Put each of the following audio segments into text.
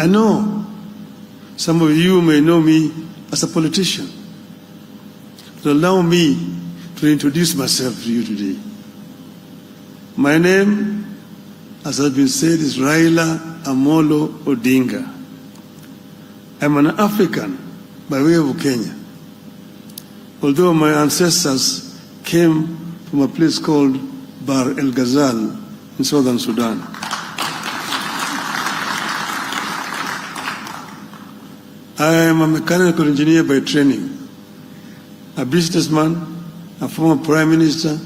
I know some of you may know me as a politician. But allow me to introduce myself to you today. My name, as has been said, is Raila Amolo Odinga. I'm an African by way of Kenya, although my ancestors came from a place called Bar El Ghazal in southern Sudan. I am a mechanical engineer by training, a businessman, a former prime minister,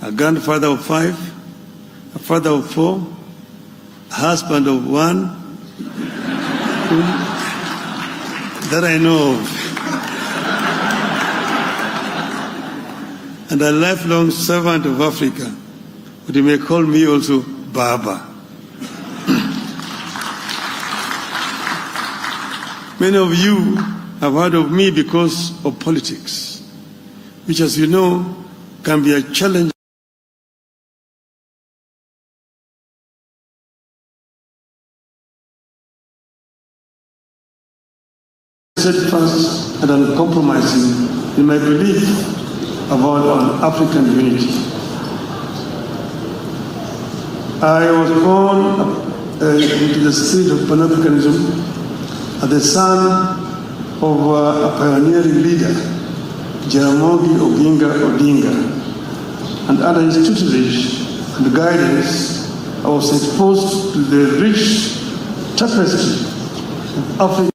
a grandfather of 5, a father of 4, a husband of 1, that I know of, and a lifelong servant of Africa, but you may call me also Baba. Many of you have heard of me because of politics, which, as you know, can be a challenge. Steadfast and uncompromising in my belief about our African unity. I was born into the spirit of Pan-Africanism as the son of a pioneering leader, Jaramogi Odinga, and under his tutelage and guidance, I was exposed to the rich tapestry of Africa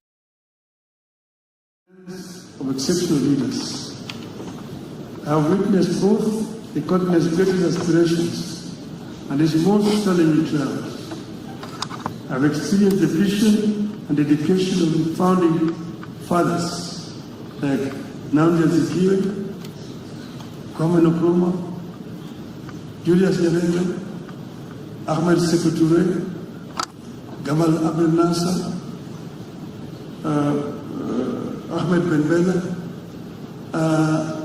of exceptional leaders. I have witnessed both the continent's greatest aspirations and its most challenging trials. I have experienced the vision and dedication of the founding fathers like Nnamdi Azikiwe, Kwame Nkrumah, Julius Nyerere, Ahmed Sekou Touré, Gamal Abdel Nasser, Ahmed Ben Bella,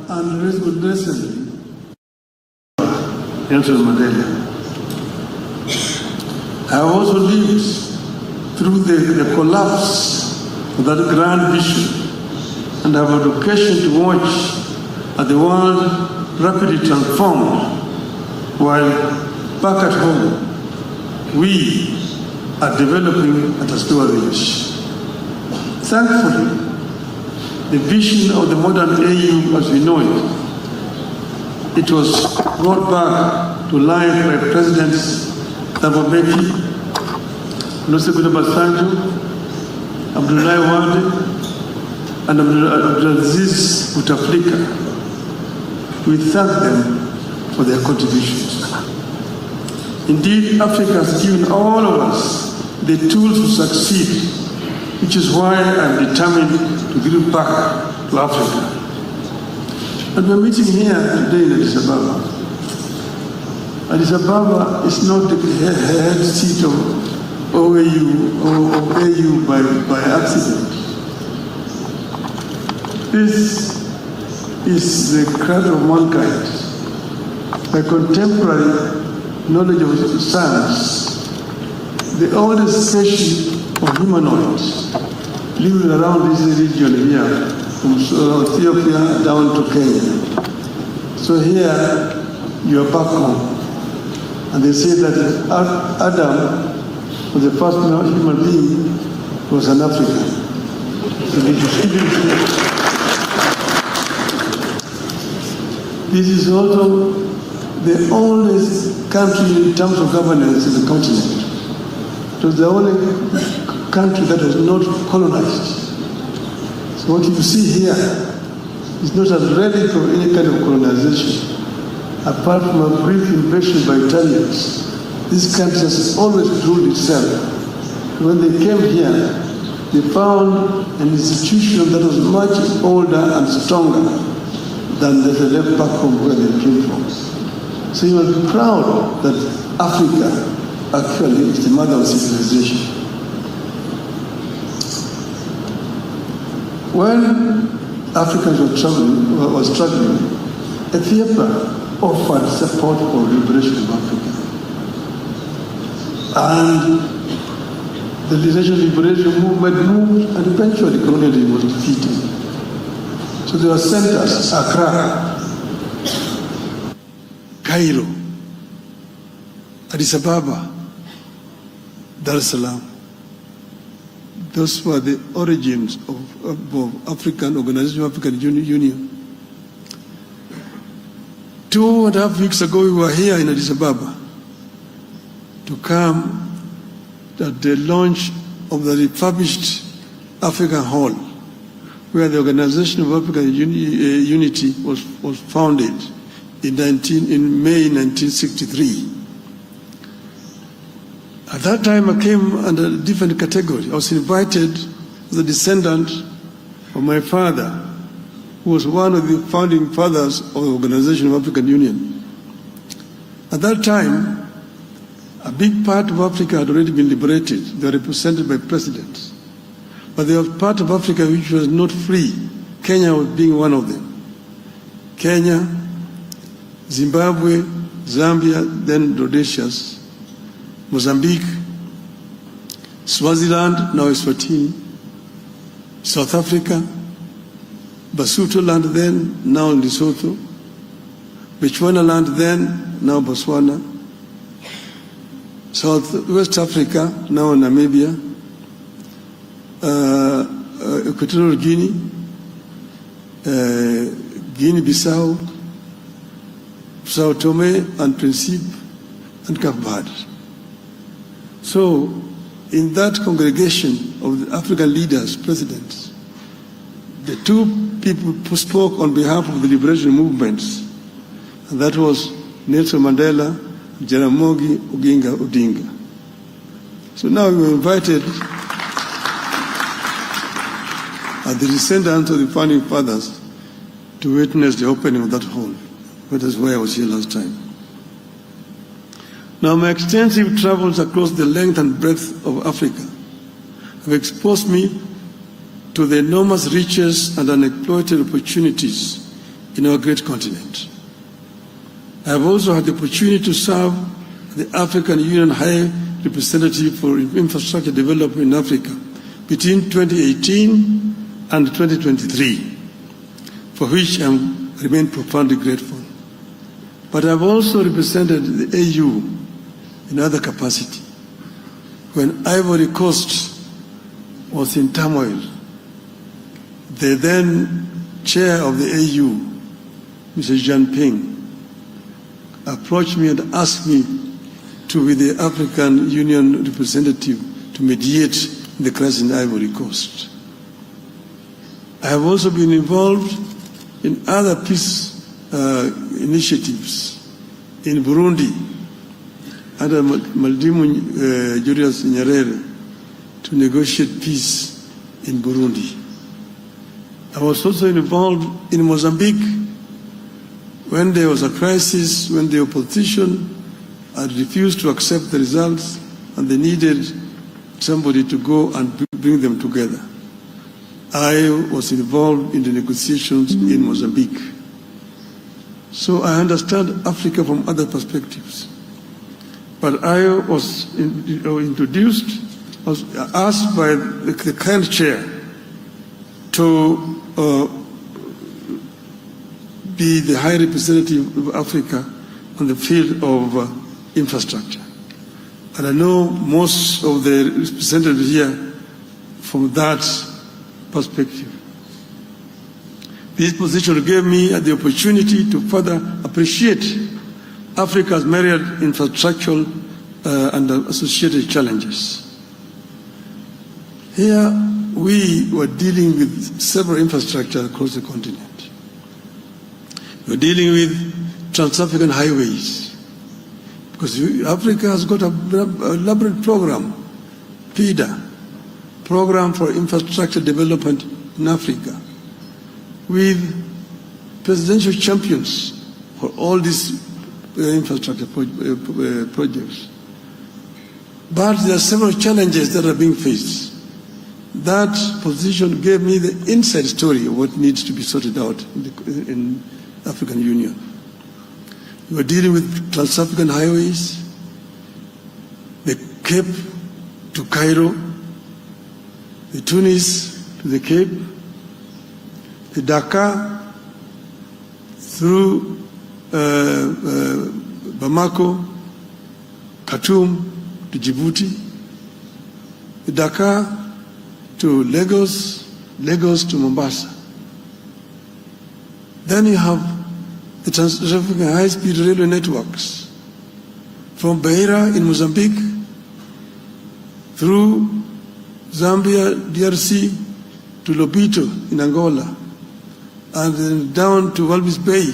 and recently, Nelson Mandela. I have also lived through the collapse of that grand vision and have had occasion to watch as the world rapidly transformed, while back at home, we are developing at a slower rate. Thankfully, the vision of the modern AU as we know it was brought back to life by Presidents Thabo Mbeki, Olusegun Obasanjo, Abdoulaye Wade, and Abdulaziz Bouteflika. We thank them for their contributions. Indeed, Africa has given all of us the tools to succeed, which is why I'm determined to give back to Africa. And we're meeting here today in Addis Ababa. Addis Ababa is not the head seat of OAU or AU by accident. This is the cradle of mankind. By contemporary knowledge of science, the oldest species of humanoids living around this region here, from Ethiopia down to Kenya. So here you are back home. And they say that Adam was the first human being who was an African. So this is also the oldest country in terms of governance in the continent. It was the only country that was not colonized. So what you see here is not a relic of any kind of colonization. Apart from a brief invasion by Italians, this country has always ruled itself. When they came here, they found an institution that was much older and stronger than they left back home where they came from. So you are proud that Africa actually is the mother of civilization. When Africans were struggling, Ethiopia offered support for liberation of Africa. And the national liberation movement moved, and eventually colonialism was defeated. So there were centers: Accra, Cairo, Addis Ababa, Dar es Salaam. Those were the origins of African Organization of African Union. 2.5 weeks ago, we were here in Addis Ababa to come at the launch of the refurbished African Hall, where the Organization of African Unity was founded in May 1963. At that time, I came under a different category. I was invited as a descendant of my father, who was one of the founding fathers of the Organization of African Union. At that time, a big part of Africa had already been liberated. They were represented by presidents. But there was part of Africa which was not free. Kenya was being one of them. Kenya, Zimbabwe, Zambia, then Rhodesia, Mozambique, Swaziland, now Eswatini, South Africa, Basuto land then, now Lesotho, Bechuana land then, now Botswana, Southwest Africa, now Namibia, Equatorial Guinea, Guinea-Bissau, Sao Tome and Principe, and Cape Verde. So, in that congregation of the African leaders, presidents, the two people who spoke on behalf of the liberation movements, and that was Nelson Mandela, Jaramogi Oginga Odinga. So now we were invited as the descendants of the founding fathers to witness the opening of that hall. That is why I was here last time. Now, my extensive travels across the length and breadth of Africa have exposed me to the enormous riches and unexploited opportunities in our great continent. I have also had the opportunity to serve the African Union High Representative for Infrastructure Development in Africa between 2018 and 2023, for which I remain profoundly grateful. But I have also represented the AU in other capacity. When Ivory Coast was in turmoil, the then chair of the AU, Mr. Jean Ping, approached me and asked me to be the African Union representative to mediate the crisis in Ivory Coast. I have also been involved in other peace initiatives in Burundi under Maldimu Julius Nyerere to negotiate peace in Burundi. I was also involved in Mozambique when there was a crisis, when the opposition had refused to accept the results and they needed somebody to go and bring them together. I was involved in the negotiations in Mozambique. So I understand Africa from other perspectives. But I was asked by the current chair to be the High Representative of Africa on the field of infrastructure. And I know most of the representatives here from that perspective. This position gave me the opportunity to further appreciate Africa's myriad infrastructural and associated challenges. Here we were dealing with several infrastructure across the continent. We were dealing with trans-African highways, because Africa has got a elaborate program, PIDA, Program for Infrastructure Development in Africa, with presidential champions for all these infrastructure projects. But there are several challenges that are being faced. That position gave me the inside story of what needs to be sorted out in African Union. We were dealing with trans-African highways, the Cape to Cairo the Tunis to the Cape, the Dakar through Bamako, Khartoum to Djibouti, the Dakar to Lagos, Lagos to Mombasa. Then you have the Trans-African high-speed railway networks from Beira in Mozambique through Zambia, DRC to Lobito in Angola, and then down to Walvis Bay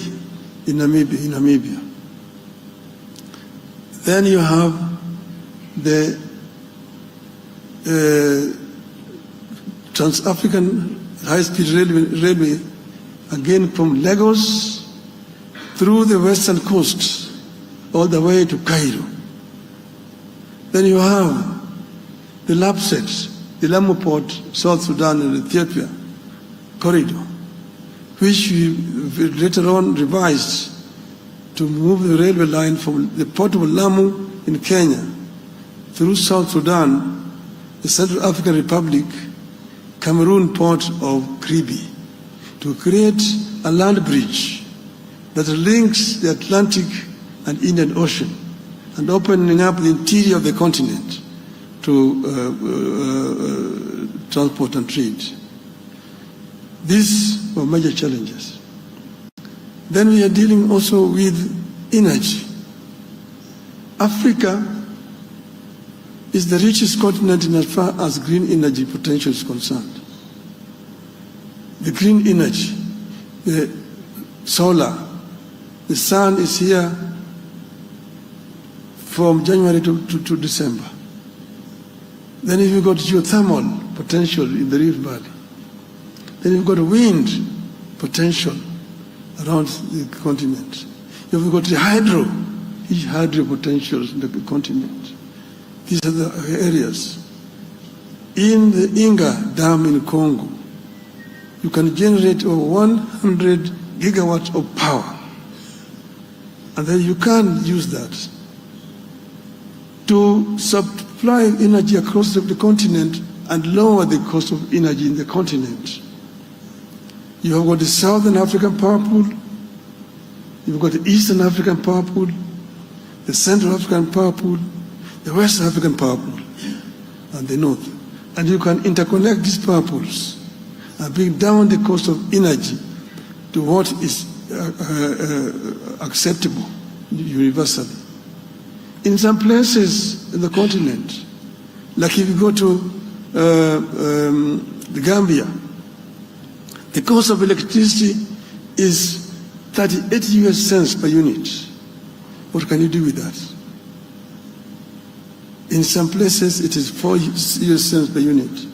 in Namibia. Then you have the Trans-African high-speed railway, again from Lagos through the western coast all the way to Cairo. Then you have the LAPSET, the Lamu Port, South Sudan and Ethiopia corridor, which we later on revised to move the railway line from the port of Lamu in Kenya through South Sudan, the Central African Republic, Cameroon port of Kribi, to create a land bridge that links the Atlantic and Indian Ocean and opening up the interior of the continent to transport and trade. These were major challenges. Then we are dealing also with energy. Africa is the richest continent in as far as green energy potential is concerned. The green energy, the solar, the sun is here from January to December. Then if you've got geothermal potential in the Rift Valley, then you've got wind potential around the continent. You've got the hydro potentials in the continent. These are the areas. In the Inga Dam in Congo, you can generate over 100 gigawatts of power. And then you can use that to supply energy across the continent and lower the cost of energy in the continent. You have got the Southern African Power Pool, you've got the Eastern African Power Pool, the Central African Power Pool, the West African Power Pool, and the North. And you can interconnect these power pools and bring down the cost of energy to what is acceptable universally. In some places in the continent, like if you go to the Gambia, the cost of electricity is 38 US cents per unit. What can you do with that? In some places, it is 4 US cents per unit.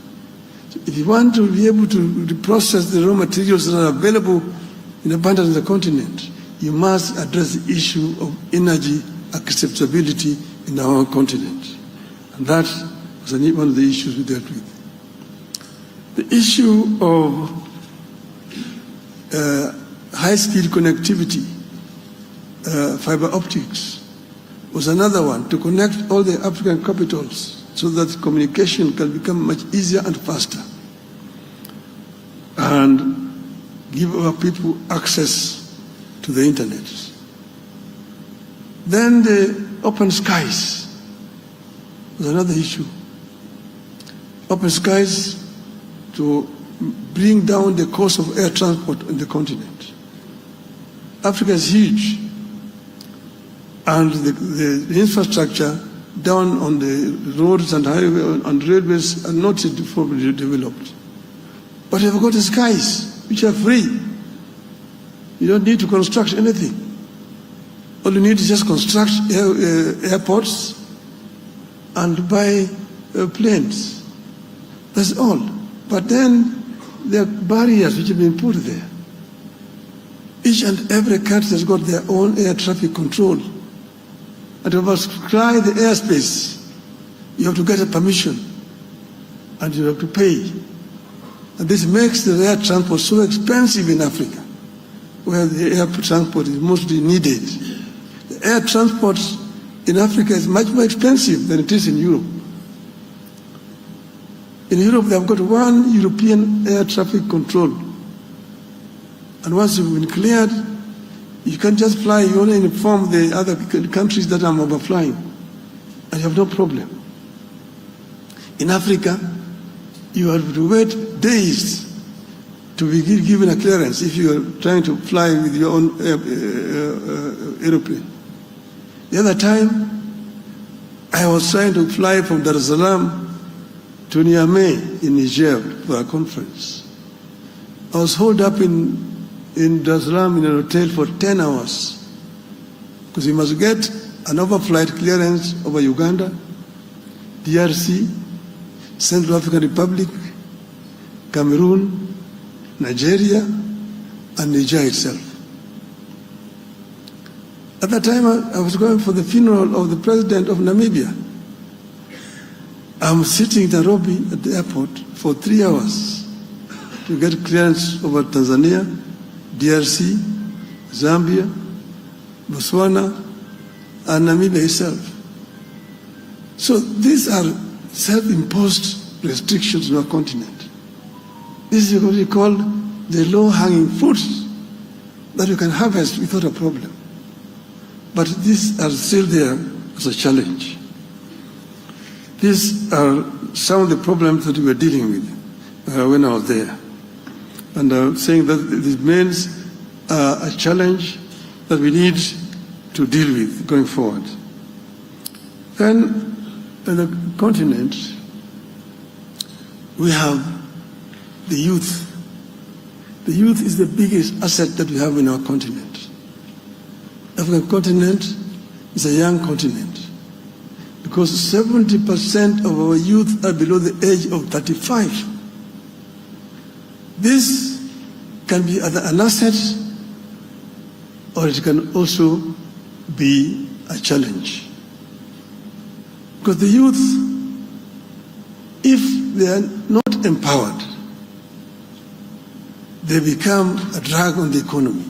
So if you want to be able to process the raw materials that are available in abundance on the continent, you must address the issue of energy acceptability in our continent. And that was one of the issues we dealt with. The issue of high-speed connectivity, fiber optics, was another one, to connect all the African capitals so that communication can become much easier and faster and give our people access to the internet. Then the open skies was another issue. Open skies to bring down the cost of air transport on the continent. Africa is huge, and the infrastructure down on the roads and highways and railways are not fully developed. But you've got the skies, which are free. You don't need to construct anything. All you need is just construct airports and buy planes. That's all. But then there are barriers which have been put there. Each and every country has got their own air traffic control. And to fly the airspace, you have to get a permission and you have to pay. And this makes the air transport so expensive in Africa, where the air transport is mostly needed. The air transport in Africa is much more expensive than it is in Europe. In Europe, they've got one European air traffic control. And once you've been cleared, you can't just fly, you only inform the other countries that I'm overflying, and you have no problem. In Africa, you have to wait days to be given a clearance if you are trying to fly with your own aeroplane. The other time, I was trying to fly from Dar es Salaam to Niamey in Niger for a conference. I was holed up in Dar es Salaam in a hotel for 10 hours because you must get an overflight clearance over Uganda, DRC, Central African Republic, Cameroon, Nigeria, and Niger itself. At that time, I was going for the funeral of the president of Namibia. I'm sitting in Nairobi at the airport for 3 hours to get clearance over Tanzania, DRC, Zambia, Botswana, and Namibia itself. So these are self-imposed restrictions on our continent. This is what we call the low-hanging fruits that you can harvest without a problem. But these are still there as a challenge. These are some of the problems that we were dealing with when I was there. And saying that this means a challenge that we need to deal with going forward. Then, in the continent, we have the youth. The youth is the biggest asset that we have in our continent. The African continent is a young continent because 70% of our youth are below the age of 35. This can be either an asset or it can also be a challenge. Because the youth, if they are not empowered, they become a drag on the economy.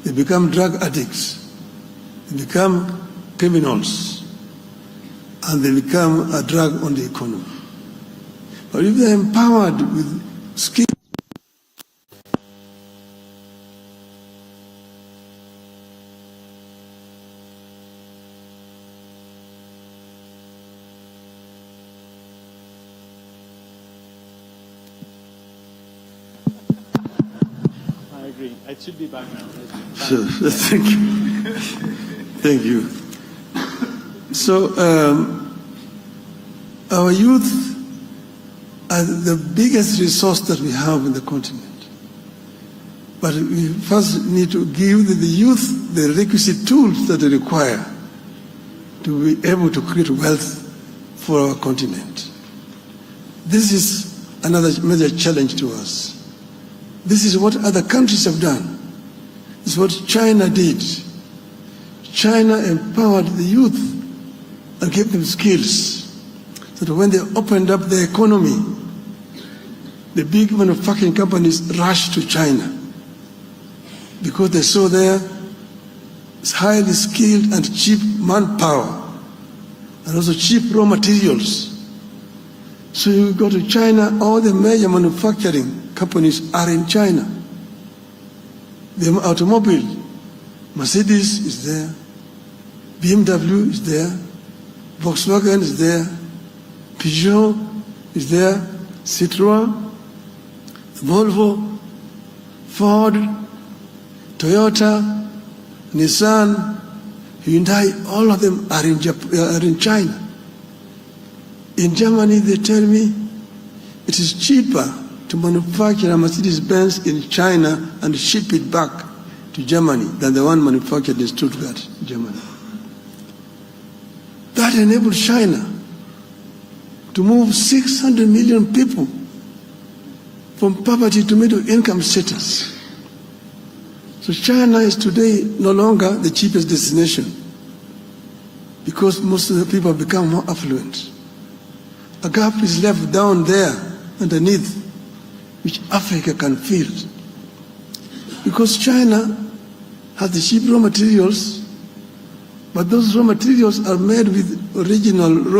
They become drug addicts. They become criminals. And they become a drag on the economy. But if they are empowered with skills, it should be back now. So, thank you. Thank you. So, our youth are the biggest resource that we have in the continent. But we first need to give the youth the requisite tools that they require to be able to create wealth for our continent. This is another major challenge to us. This is what other countries have done. This is what China did. China empowered the youth and gave them skills so that when they opened up their economy, the big manufacturing companies rushed to China because they saw there highly skilled and cheap manpower and also cheap raw materials. So you go to China, all the major manufacturing companies are in China. The automobile, Mercedes is there, BMW is there, Volkswagen is there, Peugeot is there, Citroën, Volvo, Ford, Toyota, Nissan, Hyundai, all of them are in China. In Germany, they tell me it is cheaper to manufacture a Mercedes-Benz in China and ship it back to Germany than the one manufactured in Stuttgart, Germany. That enabled China to move 600 million people from poverty to middle income status. So China is today no longer the cheapest destination because most of the people have become more affluent. A gap is left down there underneath which Africa can fill. Because China has the cheap raw materials, but those raw materials are made with original raw